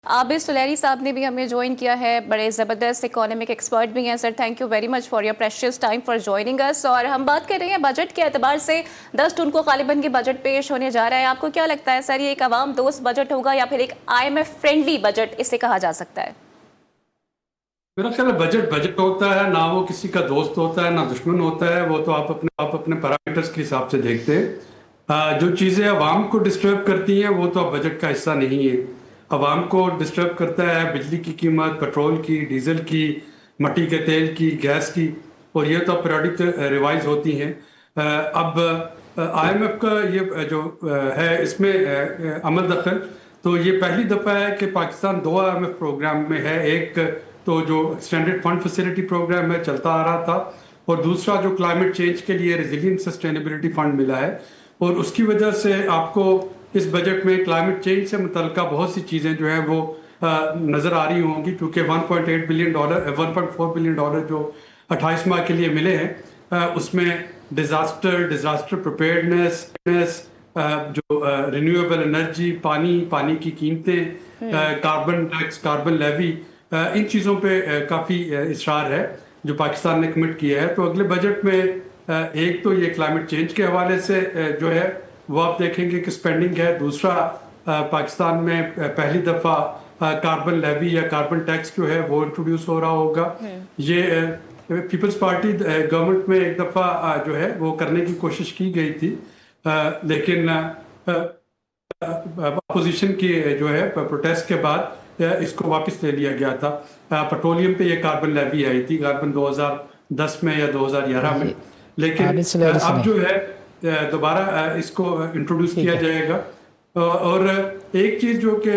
आबिद सुलैरी साहब ने भी हमें ज्वाइन किया है, बड़े ज़बरदस्त इकोनॉमिक एक्सपर्ट भी हैं। Sir thank you very much for your precious time for joining us. और हम बात कर रहे हैं बजट के एतबार से 10 जून को गालिबन की बजट पेश होने जा रहा है। आपको क्या लगता है सर, ये एक आवाम दोस्त बजट होगा या फिर एक IMF फ्रेंडली बजट इसे कहा जा सकता है? मेरा ख्याल है बजट बजट होता है ना, वो किसी का दोस्त होता है ना दुश्मन होता है। वो तो आप अपने पैरामीटर्स के हिसाब से देखते हैं। जो चीज़ें आवाम को डिस्टर्ब करती हैं वो तो अब बजट का हिस्सा नहीं है। आवाम को डिस्टर्ब करता है बिजली की कीमत, पेट्रोल की, डीजल की, मट्टी के तेल की, गैस की, और ये तो पीरियडिक रिवाइज होती हैं। अब IMF का ये जो है इसमें अमल दखल, तो ये पहली दफ़ा है कि पाकिस्तान दो IMF प्रोग्राम में है। एक तो जो एक्सटेंडेड फंड फैसिलिटी प्रोग्राम है चलता आ रहा था, और दूसरा जो क्लाइमेट चेंज के लिए रेजिलियंट सस्टेनेबिलिटी फंड मिला है। और उसकी वजह से आपको इस बजट में क्लाइमेट चेंज से मुतल्लिका बहुत सी चीज़ें जो है वो नज़र आ रही होंगी, क्योंकि $1.4 बिलियन जो 28 माह के लिए मिले हैं, उसमें डिजास्टर प्रिपेयर्डनेस, जो रिन्यूएबल एनर्जी, पानी की कीमतें, कार्बन टैक्स, कार्बन लेवी, इन चीज़ों पे काफ़ी इसरार है जो पाकिस्तान ने कमिट किया है। तो अगले बजट में एक तो ये क्लाइमेट चेंज के हवाले से जो है वो आप देखेंगे कि स्पेंडिंग है। दूसरा, पाकिस्तान में पहली दफ़ा कार्बन लेवी या कार्बन टैक्स जो है वो इंट्रोड्यूस हो रहा होगा। ये पीपल्स पार्टी गवर्नमेंट में एक दफ़ा जो है वो करने की कोशिश की गई थी, लेकिन अपोजिशन की जो है प्रोटेस्ट के बाद इसको वापस ले लिया गया था। पेट्रोलियम पे ये कार्बन लेवी आई थी कार्बन 2010 में या 2011 में, लेकिन अब जो है दोबारा इसको इंट्रोड्यूस किया जाएगा। और एक चीज़ जो कि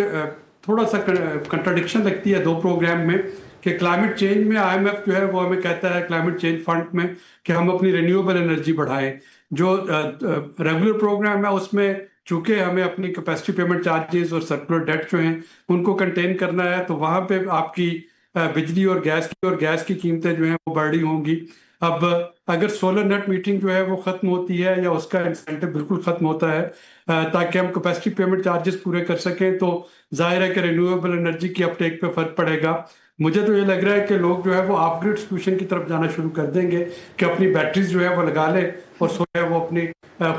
थोड़ा सा कंट्राडिक्शन लगती है दो प्रोग्राम में, कि क्लाइमेट चेंज में IMF जो है वो हमें कहता है क्लाइमेट चेंज फंड में कि हम अपनी रिन्यूएबल एनर्जी बढ़ाएं। जो रेगुलर प्रोग्राम है उसमें चूंकि हमें अपनी कैपेसिटी पेमेंट चार्जेस और सर्कुलर डेट जो हैं उनको कंटेन करना है, तो वहाँ पे आपकी बिजली और गैस की कीमतें जो हैं वो बढ़ रही होंगी। अब अगर सोलर नेट मीटरिंग जो है वो खत्म होती है या उसका इंसेंटिव बिल्कुल खत्म होता है, ताकि हम कैपेसिटी पेमेंट चार्जेस पूरे कर सकें, तो जाहिर है कि रिन्यूएबल एनर्जी की अपटेक पे फर्क पड़ेगा। मुझे तो ये लग रहा है कि लोग जो है वो ऑफ-ग्रिड सॉल्यूशन की तरफ जाना शुरू कर देंगे, कि अपनी बैटरीज जो है वो लगा लें और जो है वो अपनी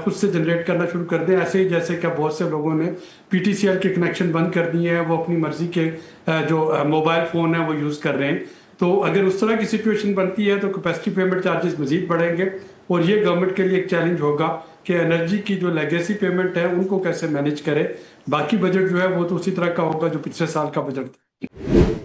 खुद से जनरेट करना शुरू कर दें। ऐसे ही जैसे कि बहुत से लोगों ने PTCL के कनेक्शन बंद कर दिए हैं, वो अपनी मर्जी के जो मोबाइल फ़ोन है वो यूज़ कर रहे हैं। तो अगर उस तरह की सिचुएशन बनती है तो कैपेसिटी पेमेंट चार्जेस मजीद बढ़ेंगे, और ये गवर्नमेंट के लिए एक चैलेंज होगा कि एनर्जी की जो लेगेसी पेमेंट है उनको कैसे मैनेज करे। बाकी बजट जो है वो तो उसी तरह का होगा जो पिछले साल का बजट था।